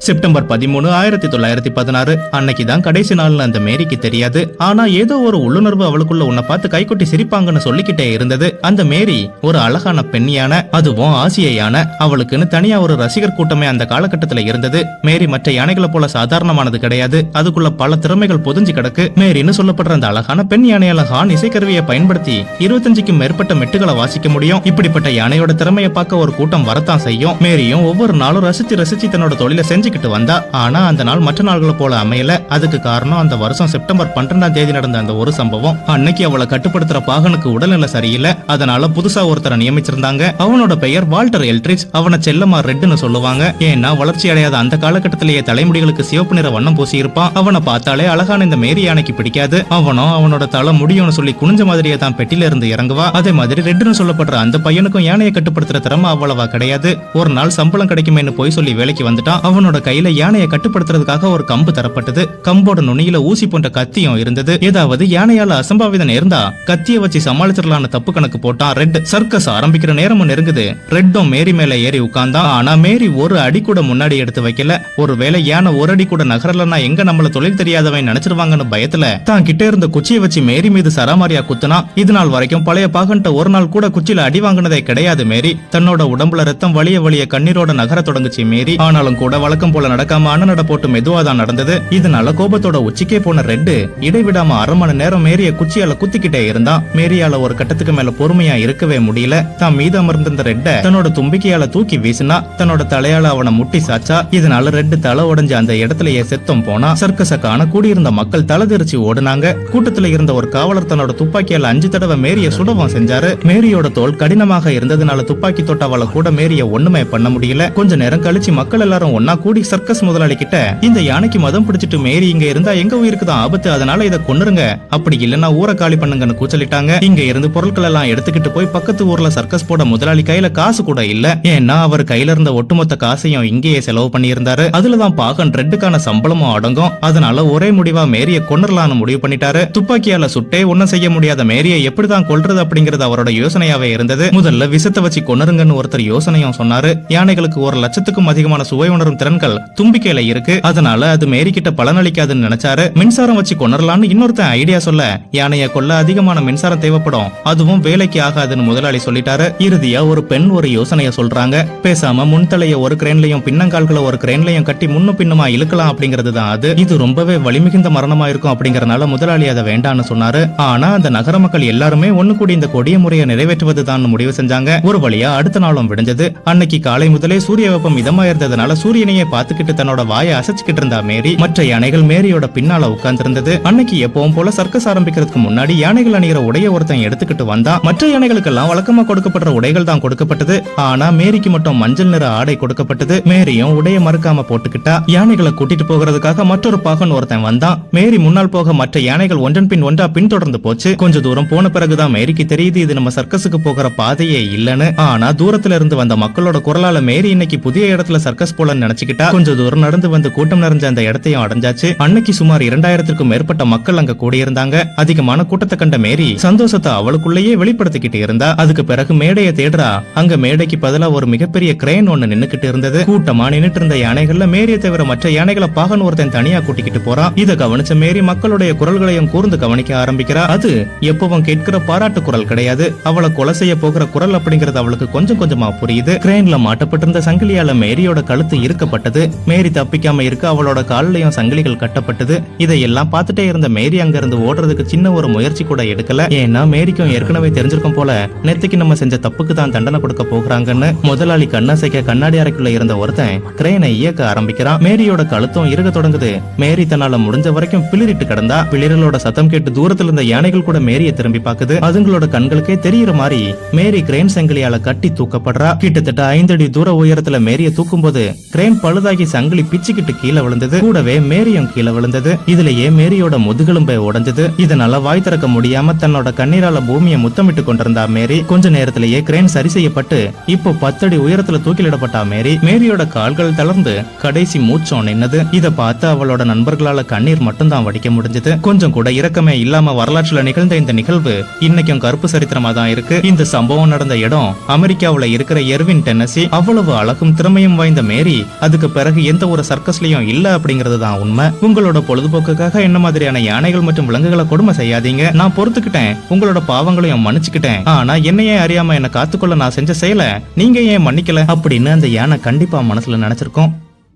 September 13, 1916 அன்னைக்கு தான் கடைசி நாள்னு அந்த மேரிக்கு தெரியாது. ஆனா ஏதோ ஒரு உள்ளுணர்வு அவளுக்குள்ள உன்னை பார்த்து கைகொட்டி சிரிப்பாங்கன்னு சொல்லிக்கிட்டே இருந்தது. அந்த மேரி ஒரு அழகான பெண் யானை, அதுவும் ஆசிய யானை. அவளுக்குன்னு தனியா ஒரு ரசிகர் கூட்டமே அந்த காலகட்டத்துல இருந்தது. மேரி மற்ற யானைகளை போல சாதாரணமானது கிடையாது. அதுக்குள்ள பல திறமைகள் பொதிஞ்சு கிடக்கு. மேரின்னு சொல்லப்படுற அந்த அழகான பெண் யானையால ஹார்ன் இசைக்கருவியை பயன்படுத்தி 25க்கும் மேற்பட்ட மெட்டுகளை வாசிக்க முடியும். இப்படிப்பட்ட யானையோட திறமையை பார்க்க ஒரு கூட்டம் வரத்தான் செய்யும். மேரியும் ஒவ்வொரு நாளும் ரசிச்சு தன்னோட தொழிலை செஞ்சுக்கிட்டு வந்தா. ஆனா அந்த நாள் மற்ற நாள்களை போல அமையல. அதுக்கு காரணம் அந்த வருஷம் செப்டம்பர் 12ஆம் தேதி நடந்த அந்த ஒரு சம்பவம். அன்னைக்கு அவளை கட்டுப்படுத்துற பாகனுக்கு உடல்நிலை சரியில்லை. அதனால புதுசா ஒருத்தரை நியமிச்சிருந்தாங்க. அவனோட பெயர் வால்டர் எல்ட்ரிச். அவனை செல்லமா ரெட்னு சொல்லுவாங்க. ஏன்னா வளர்ச்சி அடையாத அந்த காலகட்டத்திலேயே தலைமுடிகளுக்கு சிவப்பு நிற வண்ணம் பூசி இருப்பான். அவனை பார்த்தாலே அழகான இந்த மேரி யானைக்கு பிடிக்காது. அவனும் அவனோட தலை முடியும்னு சொல்லி குனிஞ்ச மாதிரியே தான் பெட்டில இருந்து இறங்குவா. அதே மாதிரி ரெட்னு சொல்லப்படுற அந்த பையனுக்கும் யானையை கட்டுப்படுத்துற திறமை அவ்வளவா கிடையாது. ஒரு நாள் சம்பளம் கிடைக்குமேன்னு போய் சொல்லி வேலைக்கு வந்துட்டான். அவனோட கையில யானையை கட்டுப்படுத்துறதுக்காக ஒரு கம்பு தரப்பட்டது. கம்போட நுனியில ஊசி போன்ற கத்தியும் இருந்தது. ஏதாவது யானையால அசம்பாவிதம் நேர்ந்தா கத்திய வச்சு சமாளிச்சிடலான்னு தப்பு கணக்கு போட்டான் ரெட். சர்க்கஸ் ஆரம்பிக்கிற நேரமும் நெருங்குது. ரெட்டும் மேரி மேல ஏறி உட்கார்ந்தான். ஆனா மேரி ஒரு அடி கூட முன்னாடி எடுத்து வைக்கல. ஒருவேளை யானை ஒரு அடி கூட நகரலன்னா எங்க நம்மள தொழில் தெரியாதவன் நினைச்சிருவாங்கன்னு பயத்துல தான் கிட்ட இருந்த குச்சியை வச்சு மேரி மீது சராமாரியா குத்துனா. இது நாள் வரைக்கும் பழைய பாகன்ட்ட ஒரு நாள் கூட குச்சியில அடி வாங்கினதே கிடையாது மேரி. தன்னோட உடம்புல ரத்தம் வலிய கண்ணீரோட நகர தொடங்குச்சு மேரி. ஆனாலும் கூட வழக்கம் போல நடக்காம அண்ணனட போட்டு மெதுவா தான் நடந்தது. இதனால கோபத்தோட உச்சிக்கே போன ரெட்டு இடைவிடாம அரை மணி நேரம் மேரிய குச்சியால குத்திக்கிட்டே இருந்தான். மேரியால ஒரு கட்டத்துக்கு மேல பொறுமையா இருக்கவே முடியல. தான் மீது அமர்ந்திருந்த ரெட்ட தன்னோட தும்பிக்கையால தூக்கி வீசினா. தன்னோட தலையால அவனை முட்டி சாச்சா. இதனால ரெட்டு தலை உடைஞ்சு அந்த இடத்துலயே செத்தம் போனா. சர்க்கஸ காண கூடியிருந்த மக்கள் தலை தெரிச்சு ஓடுனாங்க. கூட்டத்துல இருந்த ஒரு காவலர் தன்னோட துப்பாக்கியால 5 தடவை மேரிய சுடவும் செஞ்சாரு. மேரியோட தோல் கடினமாக இருந்ததுனால துப்பாக்கி தொட்டவள கூட மேரிய ஒண்ணுமே பண்ண முடியல. கொஞ்ச நேரம் கழிச்சு மக்கள் எல்லாரும் ஒன்னா கூடி சர்க்கஸ் முதலாளி கிட்ட, இந்த யானைக்கு மதம் பிடிச்சிட்டு மேரி இங்க இருந்தா எங்க உயிருக்கு தான் ஆபத்து, அதனால இதை கொன்னுருங்க, அப்படி இல்லன்னா ஊரை காலி பண்ணுங்கன்னு கூச்சலிட்டாங்க. இங்க இருந்து பொருட்கள் எல்லாம் எடுத்துக்கிட்டு போய் பக்கத்து ஊர்ல சர்க்கஸ் போட முதலாளி கையில காசு கூட இல்ல. ஏன்னா அவர் கையில இருந்த ஒட்டுமொத்த காசையும் இங்கேயே செலவு பண்ணி இருந்தாரு. அதுலதான் பாகன் ரெட்டுக்கான சம்பளமும் அடங்கும். அதனால ஒரே முடிவா மேரிய கொன்னரலான்னு முடிவு பண்ணிட்டாரு. துப்பாக்கியால சுட்டே ஒன்னும் செய்ய முடியாத மேரிய எப்படிதான் கொல்றது அப்படிங்கறது அவரோட யோசனையாவே இருந்தது. முதல்ல விஷத்தை வச்சு கொன்னுருங்கன்னு ஒருத்தர் யோசனையும் சொன்னாரு. யானைகளுக்கு 1 லட்சத்துக்கும் அதிகமான சுவை உணரும் திறன்கள் தும்பிக்கையில இருக்கு. அதனால அது மேரி கிட்ட பலனளிக்காதுன்னு நினைச்சாரு. மின்சாரம் வச்சு கொன்னரலான்னு இன்னொருத்தன் ஐடியா சொல்ல, யானைய கொல்ல அதிகமான மின்சாரம் தேவைப்படும், அதுவும் வேலைக்கு ஆகாதுன்னு முதலாளி சொல்லிட்டாரு. இறுதியா ஒரு பெண் ஒரு யோசனைய சொல்றாங்க. பேசாம முன்தலைய ஒரு கிரேன்லயும் பின்னங்கால்களை ஒரு கிரேன்லயும் கட்டி முன்னும் பின்னுமா இழுக்கலாம் அப்படிங்கிறது தான் அது. இது ரொம்பவே வலிமிகுந்த மரணமா இருக்கும் அப்படிங்கறனால முதலாளி அதை வேண்டான்னு சொன்னாரு. ஆனா அந்த நகர மக்கள் எல்லாருமே ஒண்ணு கூடி இந்த கொடிய முறையை நிறைவேற்றுவதுதான் முடிவு செஞ்சாங்க. ஒரு வழியா அடுத்த நாளும் விடிஞ்சது. அன்னைக்கு காலை முதலே சூரிய வெப்பம் இதமா இருந்ததுனால சூரியனையே பார்த்துக்கிட்டு தன்னோட வாயை அசைச்சுக்கிட்டு இருந்தா மேரி. மற்ற யானைகள் மேரியோட பின்னால உட்கார்ந்து இருந்தது. அன்னைக்கு எப்பவும் போல சர்க்கஸ் ஆரம்பிக்கிறதுக்கு முன்னாடி யானைகள் அணிகிற உடைய ஒருத்தன் எடுத்துக்கிட்டு வந்தா. மற்ற யானைகளுக்கெல்லாம் வழக்கமா கொடுக்கப்படுற உடைகள் தான் கொடுக்கப்பட்டது. ஆனா மேரிக்கு மட்டும் மஞ்சள் நிற ஆடை கொடுக்கப்பட்டது. மேரியும் உடைய மறுக்காம போட்டுக்கிட்டா. யானைகளை கூட்டிட்டு போகிறதுக்காக மற்றொரு பாகன் ஒருத்தன் வந்தான். மேரி முன்னால் போக மற்ற யானைகள் ஒன்றன் பின் ஒன்றா பின்தொடர்ந்து போச்சு. கொஞ்ச தூரம் போன பிறகுதான் மேரிக்கு தெரியுது இது நம்ம சர்க்கஸுக்கு போகிற பாதையே இல்லன்னு. ஆனா தூரத்துல இருந்து வந்த மக்களோட குரலால மேரி இன்னைக்கு புதிய இடத்துல சர்க்கஸ் போலன்னு நினைச்சுக்கிட்டா. கொஞ்ச தூரம் நடந்து வந்து கூட்டம் நிறைஞ்ச அந்த இடத்தையும் அடைஞ்சாச்சு. அன்னைக்கு சுமார் 2000க்கும் மேற்பட்ட மக்கள் அங்க கூடியிருந்தாங்க. அதிகமான கூட்டத்தை கண்ட மேரி சந்தோஷத்தை அவளுக்குள்ளேயே வெளிப்படுத்திக்கிட்டு இருந்தா. அதுக்கு பிறகு மேடையை தேடுறா. அங்க மேடைக்கு பதிலா ஒரு மிகப்பெரிய கிரேன் ஒண்ணு நின்னுக்கிட்டு இருந்தது. கூட்டமா நின்னுட்டு இருந்த யானைகள்ல மேரியை தவிர மற்ற யானைகளை பாகன் ஒருத்தன் தனியா கூட்டிக்கிட்டு போறான். இதை கவனிச்ச மேரி மக்களுடைய குரல்களையும் கூர்ந்து கவனிக்க ஆரம்பிக்கிறா. அது எப்பவும் கேட்கிற பாராட்டு குரல் கிடையாது, அவளை கொலை செய்ய போகிற குரல் அப்படிங்கறது அவளுக்கு கொஞ்சம் கொஞ்சமா புரியுது. கிரேன்ல மாட்டப்பட்டிருந்த சங்கிலியால மேரியோட கழுத்து இருக்கப்பட்டது. மேரி தப்பிக்காம இருக்க அவளோட காலிலையும் சங்கிலிகள் கட்டப்பட்டது. இதையெல்லாம் பார்த்துட்டே இருந்த மேரி அங்க இருந்து ஓடுறதுக்கு சின்ன ஒரு முயற்சி கூட எடுக்கல. ஏன்னா மேரிக்கும் ஏற்கனவே தெரிஞ்சிருக்கும் போல நேத்துக்கு நம்ம செஞ்ச தப்புக்கு தான் தண்டனை கொடுக்க போகிறாங்கன்னு. முதலாளி கண்ணாசைக்க கண்ணாடி அறைக்குள்ள இருந்த ஒருத்தன் கிரேனை இயக்க ஆரம்பிக்கிறான். மேரியோட கழுத்தும் இருக்க தொடங்குது. மேரி தன்னால முடிஞ்ச வரைக்கும் பிளிரிட்டு கிடந்தா. பிளிரலோட சத்தம் கேட்டு தூரத்துல இருந்த யானைகள் கூட மேரியை திரும்பி பாக்குது. அதுங்களோட கண்களுக்கே தெரியுற மாதிரி மேரி கிரேன் சங்கிலியால கட்டி தூக்கப்படுறா. கிட்டத்தட்ட 5 அடி தூர உயரத்துல மேரிய தூக்கும் போது கிரேன் பழுதாகி சங்கிலி பிச்சுக்கிட்டு கீழே விழுந்தது. கூடவே மேரியும் கீழே விழுந்தது. இதுலயே மேரியோட முதுகெலும்பை உடைஞ்சது. இதனால வாய் திறக்க முடியாம தன்னோட கண்ணீரால பூமியை முத்தமிட்டு கொண்டிருந்தா மேரி. கொஞ்ச நேரத்திலேயே கிரேன் சரி செய்யப்பட்டு இப்போ 10 அடி உயரத்துல தூக்கிலிடப்பட்டா மேரி. மேரியோட கால்கள் தளர்ந்து கடைசி மூச்சம் நின்னது. இத பார்த்து அவளோட நண்பர்களால கண்ணீர் மட்டும் தான் வடிக்க முடிஞ்சது. கொஞ்சம் கூட இரக்கமே இல்லாம வரலாற்றுல நிகழ்ந்த இந்த நிகழ்வு இன்னைக்கும் கருப்பு சரித்திரமா தான் இருக்கு. இந்த சம்பவம் நடந்த இடம் அமெரிக்காவுல இருக்கிற எர்வின், டென்னசி. அவ்வளவு அழகும் திறமையும் வாய்ந்த மேரி அதுக்கு பிறகு எந்த ஒரு சர்க்கஸ்லயும் இல்ல அப்படிங்கறது தான் உண்மை. உங்களோட பொழுதுபோக்குக்காக என்ன மாதிரியான யானைகள் மற்றும் விலங்குகளை கொடுமை செய்யாதீங்க. நான் பொறுத்துக்கிட்டேன், உங்களோட பாவங்களையும் மன்னிச்சுக்கிட்டேன். ஆனா என்னையே அறியாம என்ன காத்துக்கொள்ள நான் செஞ்ச செயல நீங்க ஏன் மன்னிக்கல அப்படின்னு அந்த யானை கண்டிப்பா மனசுல நினைச்சிருக்கோம்.